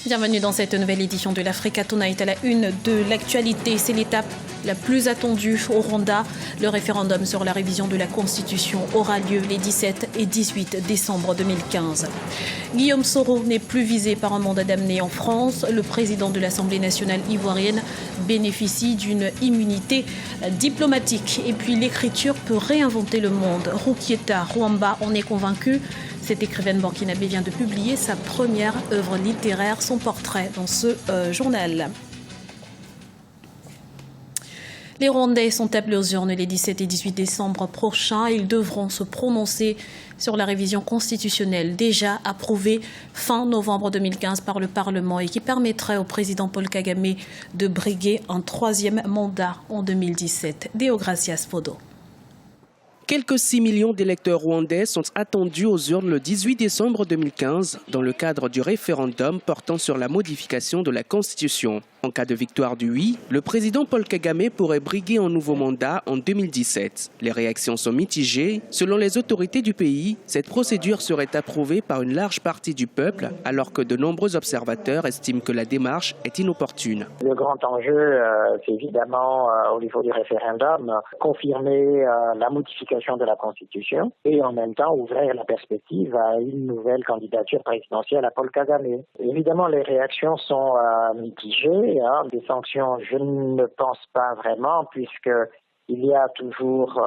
Bienvenue dans cette nouvelle édition de l'Africa Tonight. À la une de l'actualité, c'est l'étape la plus attendue au Rwanda. Le référendum sur la révision de la Constitution aura lieu les 17 et 18 décembre 2015. Guillaume Soro n'est plus visé par un mandat d'amener en France. Le président de l'Assemblée nationale ivoirienne bénéficie d'une immunité diplomatique. Et puis l'écriture peut réinventer le monde. Rukieta Rwamba en est convaincu. Cette écrivaine burkinabé vient de publier sa première œuvre littéraire, son portrait dans ce journal. Les Rwandais sont appelés aux urnes les 17 et 18 décembre prochains. Ils devront se prononcer sur la révision constitutionnelle déjà approuvée fin novembre 2015 par le Parlement et qui permettrait au président Paul Kagame de briguer un troisième mandat en 2017. Deogracias Podo. Quelques 6 millions d'électeurs rwandais sont attendus aux urnes le 18 décembre 2015 dans le cadre du référendum portant sur la modification de la Constitution. En cas de victoire du oui, le président Paul Kagame pourrait briguer un nouveau mandat en 2017. Les réactions sont mitigées. Selon les autorités du pays, cette procédure serait approuvée par une large partie du peuple, alors que de nombreux observateurs estiment que la démarche est inopportune. Le grand enjeu, c'est évidemment au niveau du référendum, confirmer la modification de la Constitution et en même temps ouvrir la perspective à une nouvelle candidature présidentielle à Paul Kagame. Évidemment, les réactions sont mitigées. Des sanctions, je ne pense pas vraiment, puisque il y a toujours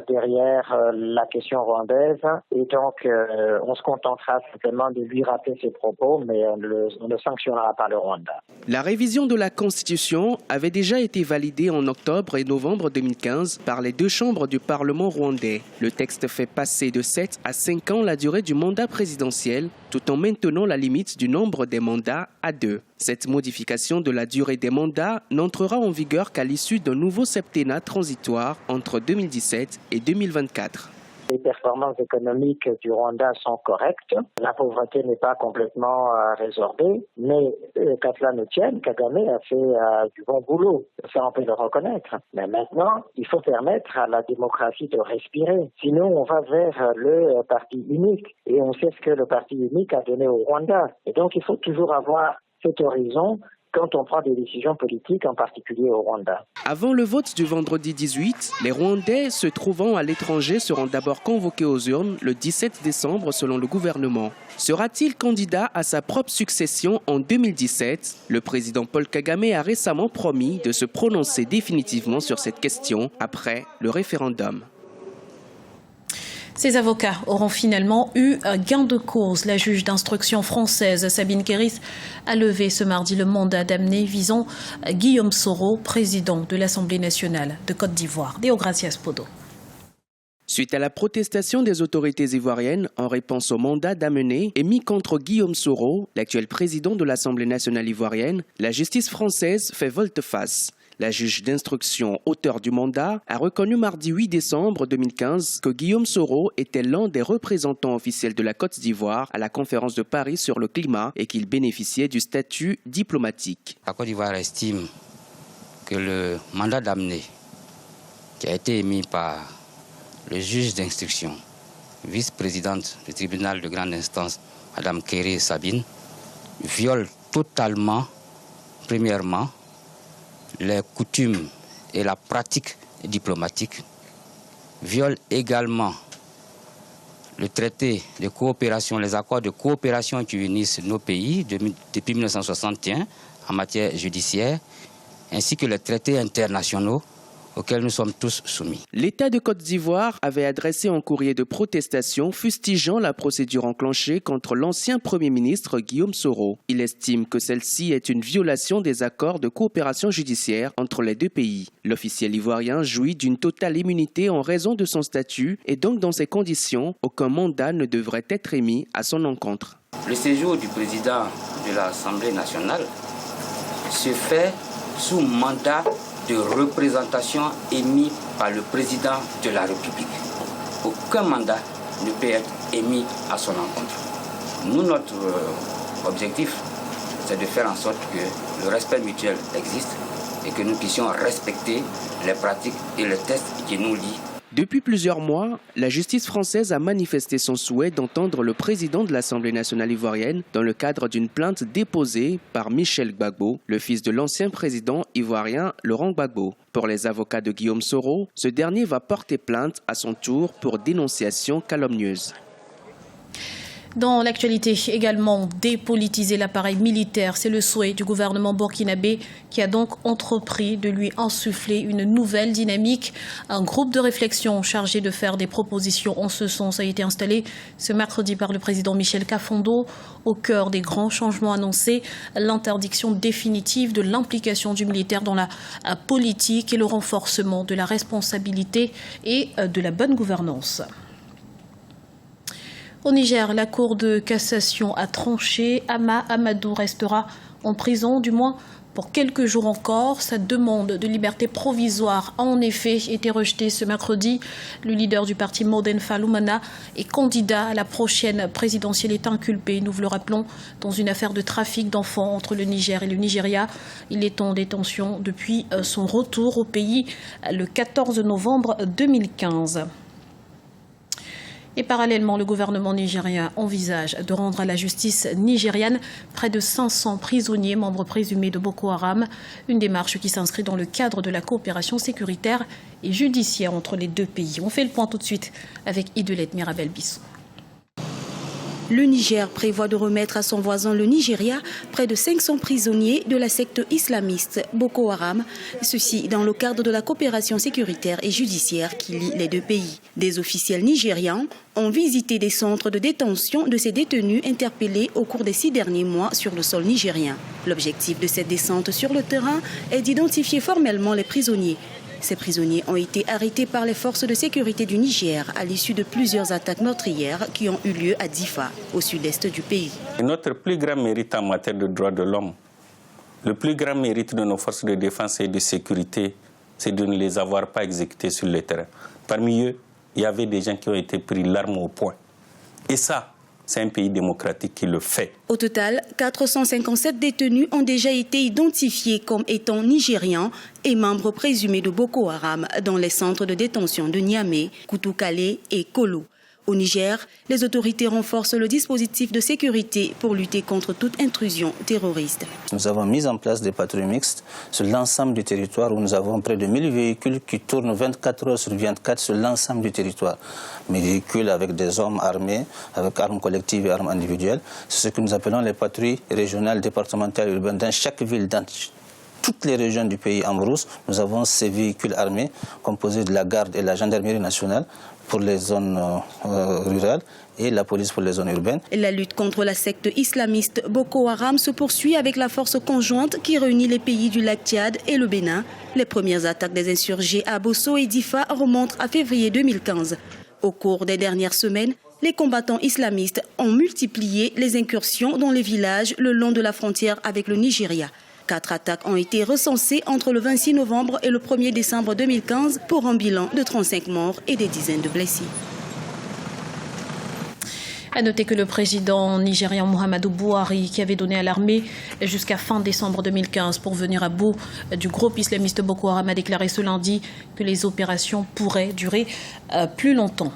derrière la question rwandaise, et donc on se contentera simplement de lui rappeler ses propos, mais on ne sanctionnera pas le Rwanda. La révision de la Constitution avait déjà été validée en octobre et novembre 2015 par les deux chambres du Parlement rwandais. Le texte fait passer de 7 à 5 ans la durée du mandat présidentiel, tout en maintenant la limite du nombre des mandats à 2. Cette modification de la durée des mandats n'entrera en vigueur qu'à l'issue d'un nouveau septennat transitoire entre 2017 et 2024. Les performances économiques du Rwanda sont correctes. La pauvreté n'est pas complètement résorbée, mais qu'à cela ne tienne, Kagame a fait du bon boulot. Ça, on peut le reconnaître. Mais maintenant, il faut permettre à la démocratie de respirer. Sinon, on va vers le parti unique. Et on sait ce que le parti unique a donné au Rwanda. Et donc, il faut toujours avoir cet horizon quand on prend des décisions politiques, en particulier au Rwanda. Avant le vote du vendredi 18, les Rwandais se trouvant à l'étranger seront d'abord convoqués aux urnes le 17 décembre selon le gouvernement. Sera-t-il candidat à sa propre succession en 2017 ? Le président Paul Kagame a récemment promis de se prononcer définitivement sur cette question après le référendum. Ces avocats auront finalement eu gain de cause. La juge d'instruction française Sabine Kéris a levé ce mardi le mandat d'amener visant Guillaume Soro, président de l'Assemblée nationale de Côte d'Ivoire. Deogracias Podo. Suite à la protestation des autorités ivoiriennes en réponse au mandat d'amener émis contre Guillaume Soro, l'actuel président de l'Assemblée nationale ivoirienne, la justice française fait volte-face. La juge d'instruction, auteur du mandat, a reconnu mardi 8 décembre 2015 que Guillaume Soro était l'un des représentants officiels de la Côte d'Ivoire à la conférence de Paris sur le climat et qu'il bénéficiait du statut diplomatique. La Côte d'Ivoire estime que le mandat d'amener qui a été émis par le juge d'instruction, vice-présidente du tribunal de grande instance, Mme Kéré Sabine, viole totalement, premièrement, les coutumes et la pratique diplomatique, viole également le traité de coopération, les accords de coopération qui unissent nos pays depuis 1961 en matière judiciaire, ainsi que les traités internationaux auxquels nous sommes tous soumis. L'État de Côte d'Ivoire avait adressé un courrier de protestation fustigeant la procédure enclenchée contre l'ancien Premier ministre Guillaume Soro. Il estime que celle-ci est une violation des accords de coopération judiciaire entre les deux pays. L'officiel ivoirien jouit d'une totale immunité en raison de son statut et donc dans ces conditions, aucun mandat ne devrait être émis à son encontre. Le séjour du président de l'Assemblée nationale se fait sous mandat de représentation émis par le président de la République. Aucun mandat ne peut être émis à son encontre. Nous, notre objectif, c'est de faire en sorte que le respect mutuel existe et que nous puissions respecter les pratiques et les textes qui nous lient. Depuis plusieurs mois, la justice française a manifesté son souhait d'entendre le président de l'Assemblée nationale ivoirienne dans le cadre d'une plainte déposée par Michel Gbagbo, le fils de l'ancien président ivoirien Laurent Gbagbo. Pour les avocats de Guillaume Soro, ce dernier va porter plainte à son tour pour dénonciation calomnieuse. Dans l'actualité également, dépolitiser l'appareil militaire, c'est le souhait du gouvernement burkinabé qui a donc entrepris de lui insuffler une nouvelle dynamique. Un groupe de réflexion chargé de faire des propositions en ce sens a été installé ce mercredi par le président Michel Kafondo. Au cœur des grands changements annoncés, l'interdiction définitive de l'implication du militaire dans la politique et le renforcement de la responsabilité et de la bonne gouvernance. Au Niger, la Cour de cassation a tranché. Ama Amadou restera en prison, du moins pour quelques jours encore. Sa demande de liberté provisoire a en effet été rejetée ce mercredi. Le leader du parti Modern Faloumana est candidat à la prochaine présidentielle, est inculpé, nous vous le rappelons, dans une affaire de trafic d'enfants entre le Niger et le Nigeria. Il est en détention depuis son retour au pays le 14 novembre 2015. Et parallèlement, le gouvernement nigérien envisage de rendre à la justice nigériane près de 500 prisonniers, membres présumés de Boko Haram. Une démarche qui s'inscrit dans le cadre de la coopération sécuritaire et judiciaire entre les deux pays. On fait le point tout de suite avec Idelette Mirabel-Bisson. Le Niger prévoit de remettre à son voisin le Nigeria près de 500 prisonniers de la secte islamiste Boko Haram, ceci dans le cadre de la coopération sécuritaire et judiciaire qui lie les deux pays. Des officiels nigérians ont visité des centres de détention de ces détenus interpellés au cours des 6 derniers mois sur le sol nigérien. L'objectif de cette descente sur le terrain est d'identifier formellement les prisonniers. Ces prisonniers ont été arrêtés par les forces de sécurité du Niger à l'issue de plusieurs attaques meurtrières qui ont eu lieu à Difa, au sud-est du pays. Notre plus grand mérite en matière de droits de l'homme, le plus grand mérite de nos forces de défense et de sécurité, c'est de ne les avoir pas exécutés sur le terrain. Parmi eux, il y avait des gens qui ont été pris l'arme au poing. Et ça, c'est un pays démocratique qui le fait. Au total, 457 détenus ont déjà été identifiés comme étant nigérians et membres présumés de Boko Haram dans les centres de détention de Niamey, Koutoukale et Kolo. Au Niger, les autorités renforcent le dispositif de sécurité pour lutter contre toute intrusion terroriste. Nous avons mis en place des patrouilles mixtes sur l'ensemble du territoire où nous avons près de 1000 véhicules qui tournent 24 heures sur 24 sur l'ensemble du territoire. Mes véhicules avec des hommes armés, avec armes collectives et armes individuelles. C'est ce que nous appelons les patrouilles régionales, départementales et urbaines. Dans chaque ville, dans toutes les régions du pays en brousse, nous avons ces véhicules armés composés de la garde et de la gendarmerie nationale pour les zones rurales et la police pour les zones urbaines. La lutte contre la secte islamiste Boko Haram se poursuit avec la force conjointe qui réunit les pays du lac Tchad et le Bénin. Les premières attaques des insurgés à Bosso et Difa remontent à février 2015. Au cours des dernières semaines, les combattants islamistes ont multiplié les incursions dans les villages le long de la frontière avec le Nigeria. 4 attaques ont été recensées entre le 26 novembre et le 1er décembre 2015 pour un bilan de 35 morts et des dizaines de blessés. À noter que le président nigérian Muhammadu Buhari, qui avait donné à l'armée jusqu'à fin décembre 2015 pour venir à bout du groupe islamiste Boko Haram, a déclaré ce lundi que les opérations pourraient durer plus longtemps.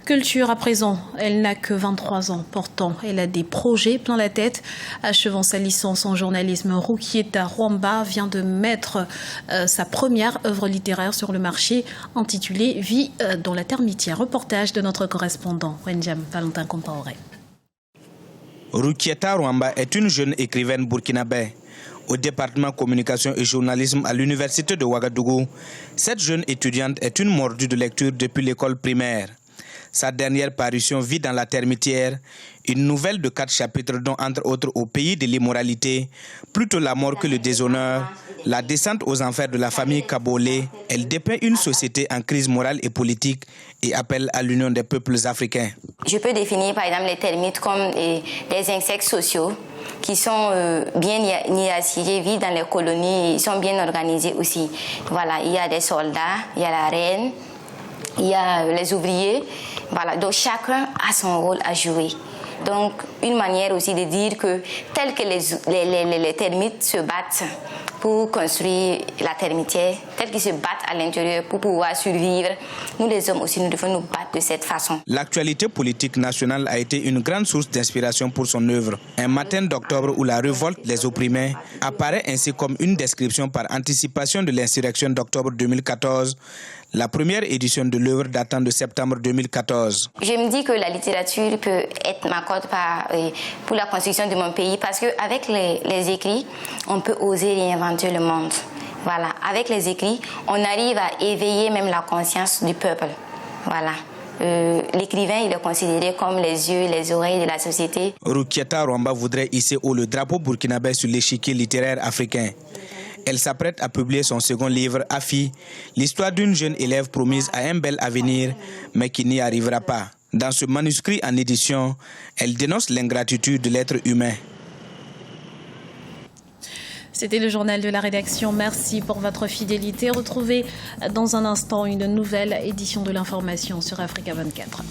Culture à présent, elle n'a que 23 ans. Pourtant, elle a des projets plein la tête. Achevant sa licence en journalisme, Rukieta Rwamba vient de mettre sa première œuvre littéraire sur le marché, intitulée « Vie dans la termitière ». Reportage de notre correspondant, Wenjam Valentin Compaoré. Rukieta Rwamba est une jeune écrivaine burkinabé. Au département communication et journalisme à l'université de Ouagadougou, cette jeune étudiante est une mordue de lecture depuis l'école primaire. Sa dernière parution, Vie dans la termitière, une nouvelle de 4 chapitres dont entre autres Au pays de l'immoralité, Plutôt la mort que le déshonneur, La descente aux enfers de la famille Kabolé. Elle dépeint une société en crise morale et politique et appelle à l'union des peuples africains. Je peux définir par exemple les termites comme des insectes sociaux qui sont bien hiérarchisés, vivent dans les colonies, ils sont bien organisés aussi. Voilà, il y a des soldats, il y a la reine, il y a les ouvriers. Voilà, donc chacun a son rôle à jouer. Donc, une manière aussi de dire que tel que les termites se battent pour construire la termitière, tels qu'ils se battent à l'intérieur pour pouvoir survivre, nous les hommes aussi, nous devons nous battre de cette façon. L'actualité politique nationale a été une grande source d'inspiration pour son œuvre. Un matin d'octobre où la révolte des opprimés apparaît ainsi comme une description par anticipation de l'insurrection d'octobre 2014, la première édition de l'œuvre datant de septembre 2014. Je me dis que la littérature peut être ma corde pour la construction de mon pays parce qu'avec les écrits, on peut oser réinventer le monde. Voilà, avec les écrits, on arrive à éveiller même la conscience du peuple. Voilà. L'écrivain, il est considéré comme les yeux, les oreilles de la société. Rukiata Rwamba voudrait hisser haut le drapeau burkinabé sur l'échiquier littéraire africain. Elle s'apprête à publier son second livre, Afi, l'histoire d'une jeune élève promise à un bel avenir, mais qui n'y arrivera pas. Dans ce manuscrit en édition, elle dénonce l'ingratitude de l'être humain. C'était le journal de la rédaction. Merci pour votre fidélité. Retrouvez dans un instant une nouvelle édition de l'information sur Africa 24.